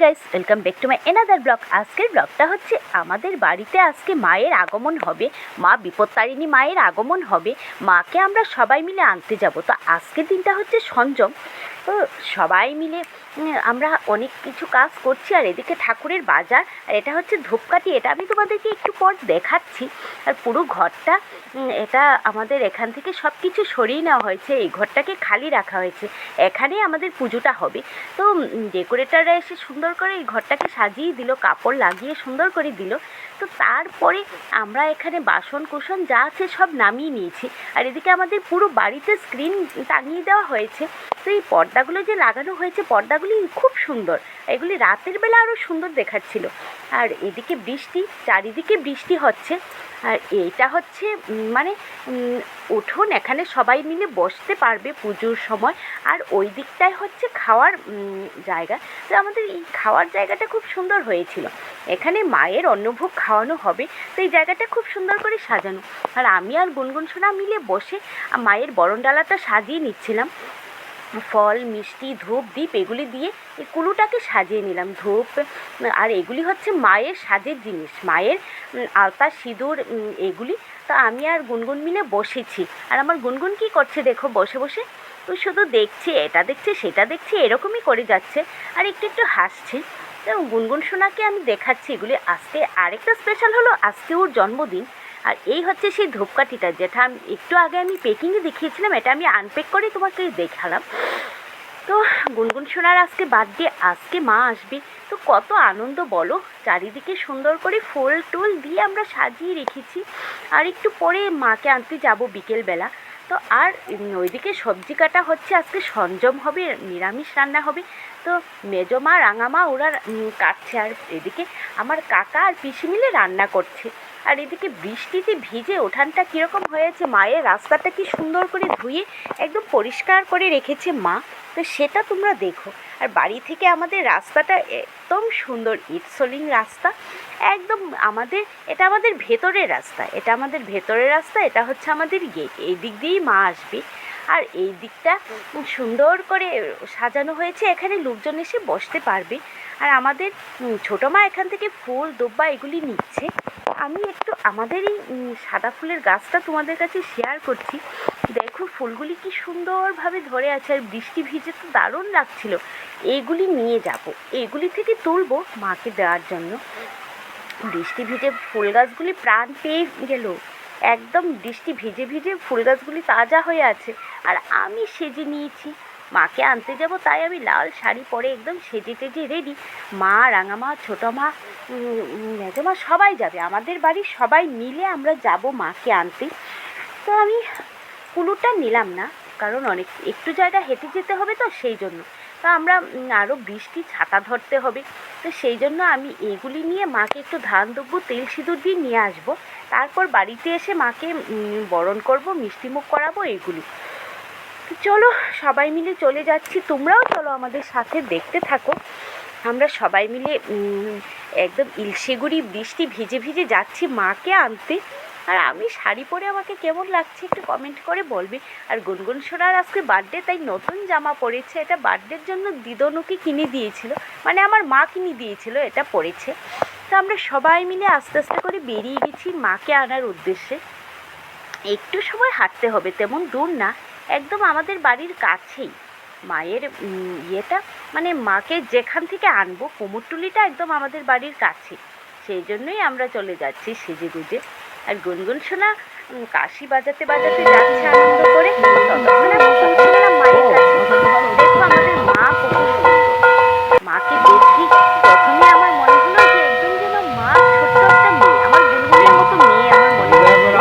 Guys, welcome back to my another blog. আজকের ব্লগটা হচ্ছে আমাদের বাড়িতে আজকে মায়ের আগমন হবে, মা বিপত্তারিণী মায়ের আগমন হবে। মাকে আমরা সবাই মিলে আনতে যাব। তো আজকের দিনটা হচ্ছে সঞ্জম। তো সবাই মিলে আমরা অনেক কিছু কাজ করছি, আর এদিকে ঠাকুরের বাজার, আর এটা হচ্ছে ধূপকাঠি। এটা আমি তোমাদেরকে একটু পর দেখাচ্ছি। আর পুরো ঘরটা এটা আমাদের এখান থেকে সব কিছু সরিয়ে নেওয়া হয়েছে, এই ঘরটাকে খালি রাখা হয়েছে। এখানেই আমাদের পুজোটা হবে। তো ডেকোরেটাররা এসে সুন্দর করে এই ঘরটাকে সাজিয়ে দিল, কাপড় লাগিয়ে সুন্দর করে দিল। তো তারপরে আমরা এখানে বাসন কুসন যা আছে সব নামিয়ে নিয়েছি। আর এদিকে আমাদের পুরো বাড়িতে স্ক্রিন টাঙিয়ে দেওয়া হয়েছে। তো এই পর্দাগুলো যে লাগানো হয়েছে, পর্দাগুলি খুব সুন্দর, এগুলি রাতের বেলা আরও সুন্দর দেখাচ্ছিল। আর এদিকে বৃষ্টি, চারিদিকে বৃষ্টি হচ্ছে। আর এইটা হচ্ছে মানে উঠোন, এখানে সবাই মিলে বসতে পারবে পুজোর সময়। আর ওই দিকটায় হচ্ছে খাওয়ার জায়গা। তো আমাদের এই খাওয়ার জায়গাটা খুব সুন্দর হয়েছিল। এখানে মায়ের অন্নভোগ খাওয়ানো হবে। তো এই জায়গাটা খুব সুন্দর করে সাজানো। আর আমি আর গুনগুন সোনা মিলে বসে মায়ের বরণডালাটা সাজিয়ে নিচ্ছিলাম। ফল, মিষ্টি, ধূপ, দ্বীপ এগুলি দিয়ে এই কুলুটাকে সাজিয়ে নিলাম। ধূপ আর এগুলি হচ্ছে মায়ের সাজের জিনিস, মায়ের আলতা, সিঁদুর এগুলি। তো আমি আর গুনগুন মিলে বসেছি। আর আমার গুনগুন কী করছে দেখো, বসে বসে তো শুধু দেখছে, এটা দেখছে সেটা দেখছে, এরকমই করে যাচ্ছে। আর একটু একটু হাসছে। তো গুনগুন সোনাকে আমি দেখাচ্ছি এগুলি। আজকে আরেকটা স্পেশাল হলো, আজকে ওর জন্মদিন। আর এই হচ্ছে সেই ধূপকাঠিটা, যেটা আমি একটু আগে আমি পেকিংয়ে দেখিয়েছিলাম, এটা আমি আনপ্যাক করে তোমাকে দেখালাম। তো গুনগুন সোনার আজকে বার্থডে, আজকে মা আসবে। তো কত আনন্দ বলো, চারিদিকে সুন্দর করে ফুল টুল দিয়ে আমরা সাজিয়ে রেখেছি। আর একটু পরে মাকে আনতে যাব বিকেলবেলা। তো আর ওইদিকে সবজি কাটা হচ্ছে, আজকে সঞ্জম হবে, নিরামিষ রান্না হবে। তো মেজো মা, রাঙা মা ওরা কাটছে। আর এদিকে আমার কাকা আর পিসি মিলে রান্না করছে। আর এদিকে বৃষ্টিতে ভিজে উঠানটা কীরকম হয়েছে, মায়ের রাস্তাটা কি সুন্দর করে ধুয়ে একদম পরিষ্কার করে রেখেছে মা। তো সেটা তোমরা দেখো। আর বাড়ি থেকে আমাদের রাস্তাটা একদম সুন্দর, ইটসোলিং রাস্তা একদম। এটা আমাদের ভেতরের রাস্তা, এটা আমাদের ভেতরের রাস্তা, এটা হচ্ছে আমাদের গেট। এই দিক দিয়েই মা আসবে। আর এই দিকটা সুন্দর করে সাজানো হয়েছে, এখানে লোকজন এসে বসতে পারবে। আর আমাদের ছোটো মা এখান থেকে ফুল, দুব্বা এগুলি নিচ্ছে। আমি একটু আমাদের এই সাদা ফুলের গাছটা তোমাদের কাছে শেয়ার করছি। দেখো ফুলগুলি কি সুন্দরভাবে ধরে আছে, আর বৃষ্টি ভিজে তো দারুণ লাগছিল। এইগুলি নিয়ে যাব, এইগুলি থেকে তুলবো মাকে দেওয়ার জন্য। বৃষ্টি ভিজে ফুল গাছগুলি প্রাণ পেয়ে গেল, একদম বৃষ্টি ভিজে ভিজে ফুল গাছগুলি তাজা হয়ে আছে। আর আমি সেজে নিয়েছি, মাকে আনতে যাব, তাই আমি লাল শাড়ি পরে একদম সেজে টেজে রেডি। মা, রাঙামা, ছোটো মা, মেজো মা সবাই যাবে, আমাদের বাড়ির সবাই মিলে আমরা যাব মাকে আনতে। তো আমি কুলুটা নিলাম না, কারণ একটু জায়গা হেঁটে যেতে হবে, তো সেই জন্য। তো আমরা আরও বৃষ্টি, ছাতা ধরতে হবে। তো সেই জন্য আমি এগুলি নিয়ে মাকে একটু ধান দেবো, তেল সিঁদুর দিয়ে নিয়ে আসবো। তারপর বাড়িতে এসে মাকে বরণ করব, মিষ্টিমুখ করাবো এগুলি। তো চলো সবাই মিলে চলে যাচ্ছি, তোমরাও চলো আমাদের সাথে, দেখতে থাকো। আমরা সবাই মিলে একদম ইলশেগুড়ি বৃষ্টি ভিজে ভিজে যাচ্ছি মাকে আনতে। আর আমি শাড়ি পরে আমাকে কেমন লাগছে একটু কমেন্ট করে বলবে। আর গুনগুন সোনার আজকে বার্থডে, তাই নতুন জামা পরেছে। এটা বার্থডের জন্য দিদনুকে কিনে দিয়েছিল, মানে আমার মা কিনে দিয়েছিল, এটা পরেছে। তো আমরা সবাই মিলে আস্তে আস্তে করে বেরিয়ে গেছি মাকে আনার উদ্দেশ্যে। একটু সময় হাঁটতে হবে, তেমন দূর না, একদম আমাদের বাড়ির কাছেই মায়ের ইয়েটা, মানে মাকে যেখান থেকে আনবো কুমোরটুলিটা একদম আমাদের বাড়ির কাছে। সেই জন্যই আমরা চলে যাচ্ছি সেজে গুজে। আর গুনগুন সোনা কাশি বাজাতে বাজাতে যাচ্ছে আনন্দ করে। ততক্ষণে আমি পৌঁছে গেলাম মায়ের কাছে। দেখো আমাদের মা কত সুন্দর, মাকে দেখি প্রথমে আমার মনে হলো যে একদম যেন মা ছোট্ট একটা মেয়ে, আমার গুনগুনের মতো মেয়ে আমার মনে হলো।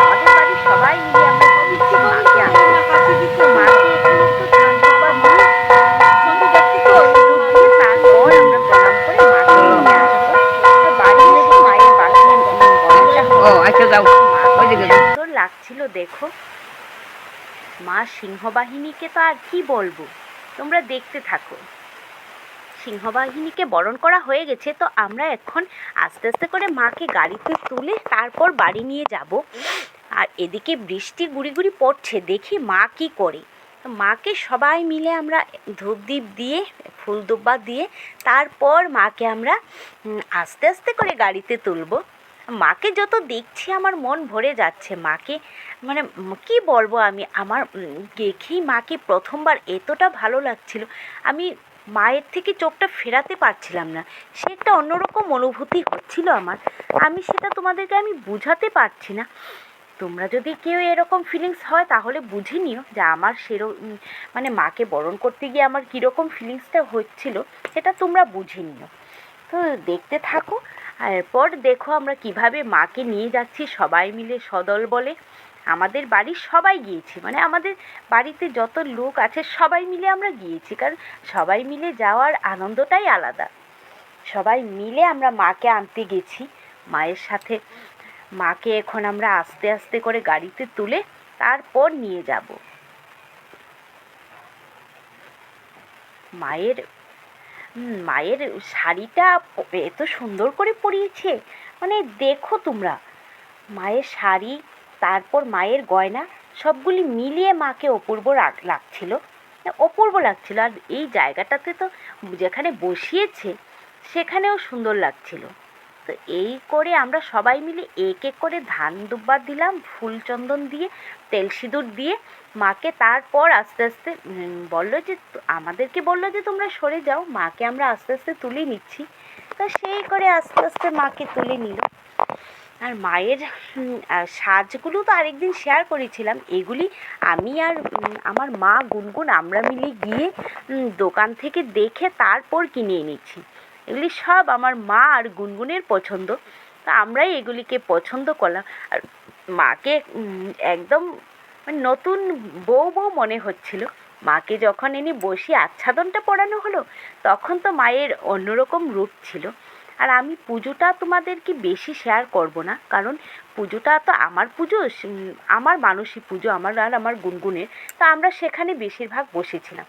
আমাদের বাড়ির সবাই মিলে আমরা দিচ্ছি মাকে আনতে। তো মাকে এখানে একটু ধান দুব্বা দিয়ে তারপর আমরা প্রণাম করে মাকে নিয়ে আসবো। তো বাড়ি এসে মায়ের বাসন সুন্দর লাগছিল দেখো। মা সিংহবাহিনীকে তো আর কি বলবো, তোমরা দেখতে থাকো। সিংহবাহিনীকে বরণ করা হয়ে গেছে। তো আমরা এখন আস্তে আস্তে করে মাকে গাড়িতে তুলে তারপর বাড়ি নিয়ে যাব। আর এদিকে বৃষ্টি গুড়ি গুড়ি পড়ছে, দেখি মা কি করে। তো মাকে সবাই মিলে আমরা ধূপ দ্বীপ দিয়ে ফুল দুব্বা দিয়ে তারপর মাকে আমরা আস্তে আস্তে করে গাড়িতে তুলবো। মাকে যত দেখছি আমার মন ভরে যাচ্ছে। মাকে মানে কী বলবো, আমি আমার দেখেই মাকে প্রথমবার এতটা ভালো লাগছিল, আমি মায়ের থেকে চোখটা ফেরাতে পারছিলাম না। সে একটা অন্যরকম অনুভূতি হচ্ছিল আমার, আমি সেটা তোমাদেরকে আমি বুঝাতে পারছি না। তোমরা যদি কেউ এরকম ফিলিংস হয় তাহলে বুঝে নিও যে আমার মানে মাকে বরণ করতে গিয়ে আমার কীরকম ফিলিংসটা হচ্ছিল, সেটা তোমরা বুঝে নিও। তো দেখতে থাকো। আর এরপর দেখো আমরা কিভাবে মাকে নিয়ে যাচ্ছি সবাই মিলে সদল বলে। আমাদের বাড়ির সবাই গিয়েছি, মানে আমাদের বাড়িতে যত লোক আছে সবাই মিলে আমরা গিয়েছি, কারণ সবাই মিলে যাওয়ার আনন্দটাই আলাদা। সবাই মিলে আমরা মাকে আনতে গেছি। মায়ের সাথে মাকে এখন আমরা আস্তে আস্তে করে গাড়িতে তুলে তারপর নিয়ে যাব। মায়ের মায়ের শাড়িটা এত সুন্দর করে পরিয়েছে, মানে দেখো তোমরা, মায়ের শাড়ি তারপর মায়ের গয়না সবগুলি মিলিয়ে মাকে অপূর্ব লাগছিল, অপূর্ব লাগছিল। আর এই জায়গাটাতে তো যেখানে বসিয়েছে সেখানেও সুন্দর লাগছিল। তো এই করে আমরা সবাই মিলে এক এক করে ধান দুব্বা দিলাম, ফুল চন্দন দিয়ে তেল সিঁদুর দিয়ে মাকে। তারপর আস্তে আস্তে বললো যে আমাদেরকে বললো যে তোমরা সরে যাও, মাকে আমরা আস্তে আস্তে তুলে নিচ্ছি। তো সেই করে আস্তে আস্তে মাকে তুলে নিল। আর মায়ের সাজগুলো তো আরেকদিন শেয়ার করেছিলাম, এগুলি আমি আর আমার মা গুনগুন আমরা মিলে গিয়ে দোকান থেকে দেখে তারপর কিনে এনেছি। এগুলি সব আমার মা আর গুনগুনের পছন্দ, তা আমরাই এগুলিকে পছন্দ করলাম। আর মাকে একদম নতুন বউ বউ মনে হচ্ছিল। মাকে যখন এনে বসিয়ে আচ্ছাদনটা পরানো হলো তখন তো মায়ের অন্যরকম রূপ ছিল। আর আমি পুজোটা তোমাদেরকে বেশি শেয়ার করব না, কারণ পুজোটা তো আমার পুজো, আমার মানসী পুজো, আমার আর আমার গুনগুনের। তো আমরা সেখানে বেশিরভাগ বসেছিলাম।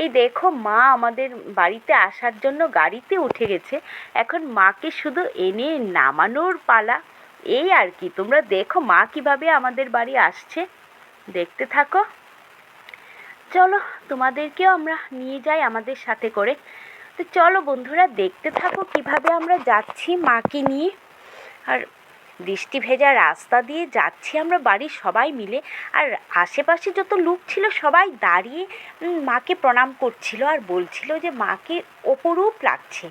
এই দেখো মা আমাদের বাড়িতে আসার জন্য গাড়িতে উঠে গেছে, এখন মাকে শুধু এনে নামানোর পালা। এই আর কি, তোমরা দেখো মা কিভাবে আমাদের বাড়ি আসছে, দেখতে থাকো। চলো তোমাদেরকেও আমরা নিয়ে যাই আমাদের সাথে করে। তো চলো বন্ধুরা দেখতে থাকো কিভাবে আমরা যাচ্ছি মাকে নিয়ে। আর বৃষ্টি ভেজা রাস্তা দিয়ে যাচ্ছি আমরা বাড়ির সবাই মিলে। আর আশেপাশে যত লোক ছিল সবাই দাঁড়িয়ে মাকে প্রণাম করছিল আর বলছিল যে মাকে অপরূপ লাগছে।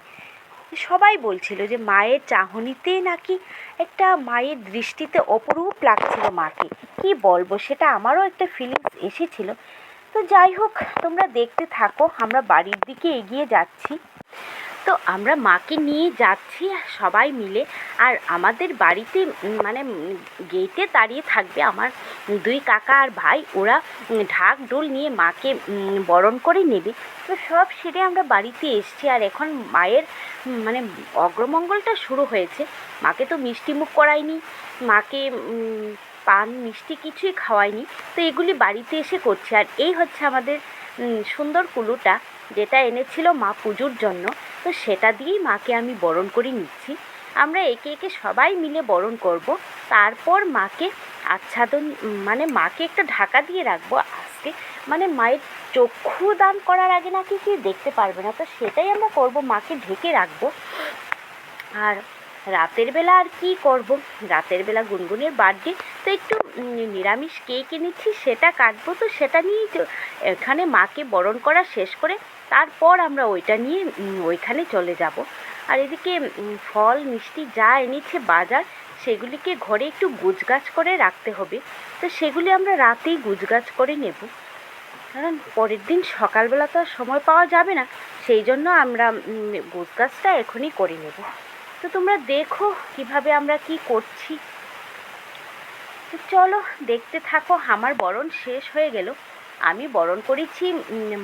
সবাই বলছিল যে মায়ের চাহনিতে নাকি একটা মায়ের দৃষ্টিতে অপরূপ লাগছিল মাকে। কি বলবো, সেটা আমারও একটা ফিলিংস এসেছিল। তো যাই হোক, তোমরা দেখতে থাকো, আমরা বাড়ির দিকে এগিয়ে যাচ্ছি। তো আমরা মাকে নিয়ে যাচ্ছি সবাই মিলে। আর আমাদের বাড়িতে মানে গেটে দাঁড়িয়ে থাকবে আমার দুই কাকা আর ভাই, ওরা ঢাক ঢোল নিয়ে মাকে বরণ করে নেবে। তো সব সেরে আমরা বাড়িতে এসছি। আর এখন মায়ের মানে অগ্রমঙ্গলটা শুরু হয়েছে। মাকে তো মিষ্টি মুখ করাইনি, মাকে পান মিষ্টি কিছুই খাওয়াইনি, তো এগুলি বাড়িতে এসে করছি। আর এই হচ্ছে আমাদের সুন্দর কুলুটা, যেটা এনেছিল মা পুজোর জন্য। তো সেটা দিয়েই মাকে আমি বরণ করে নিচ্ছি। আমরা একে একে সবাই মিলে বরণ করব। তারপর মাকে আচ্ছাদন, মানে মাকে একটা ঢাকা দিয়ে রাখবো আজকে, মানে মায়ের চক্ষু দান করার আগে নাকি কি দেখতে পারবে না, তো সেটাই আমরা করব, মাকে ঢেকে রাখবো। আর রাতের বেলা আর কি করব, রাতের বেলা গুনগুনের বার্থডে, তো একটু নিরামিষ কেক এনেছি সেটা কাটবো। তো সেটা নিয়েই এখানে মাকে বরণ করা শেষ করে তারপর আমরা ওইটা নিয়ে ওইখানে চলে যাব। আর এদিকে ফল মিষ্টি যা এনেছে বাজার, সেগুলিকে ঘরে একটু গুছগাছ করে রাখতে হবে। তো সেগুলি আমরা রাতেই গুছগাছ করে নেব, কারণ পরের দিন সকালবেলা তো আর সময় পাওয়া যাবে না, সেই জন্য আমরা গুছগাছটা এখনই করে নেব। তো তোমরা দেখো কিভাবে আমরা কি করছি। তো চলো দেখতে থাকো। আমার বরণ শেষ হয়ে গেল, আমি বরণ করেছি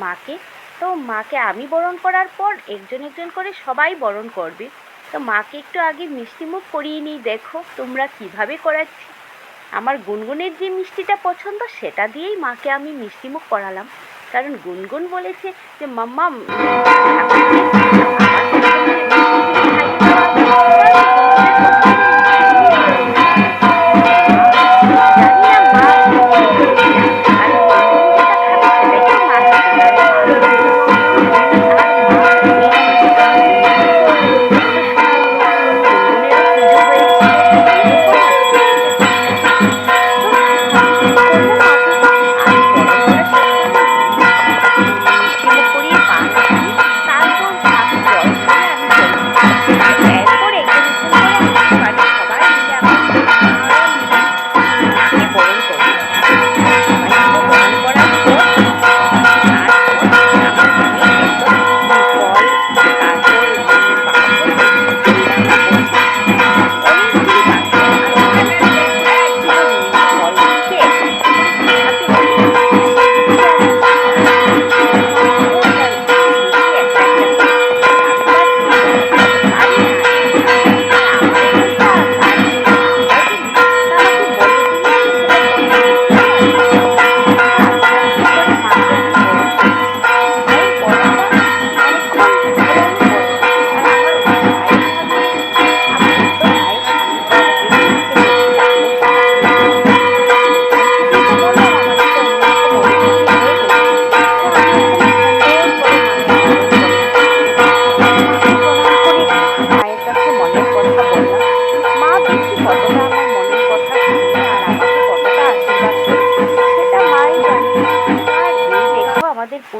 মাকে। তো মাকে আমি বরণ করার পর একজন একজন করে সবাই বরণ করবে। তো মাকে একটু আগে মিষ্টি মুখ করিয়ে নিই, দেখো তোমরা কিভাবে করাচ্ছি। আমার গুনগুনের যে মিষ্টিটা পছন্দ সেটা দিয়েই মাকে আমি মিষ্টি মুখ করালাম, কারণ গুনগুন বলেছে যে মাম্মা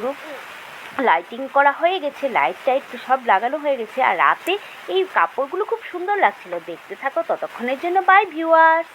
পুরো লাইটিং করা হয়ে গেছে, লাইট টাইট সব লাগানো হয়ে গেছে। আর রাতে এই কাপড়গুলো খুব সুন্দর লাগছিল। দেখতে থাকো ততক্ষণের জন্য। Bye viewers.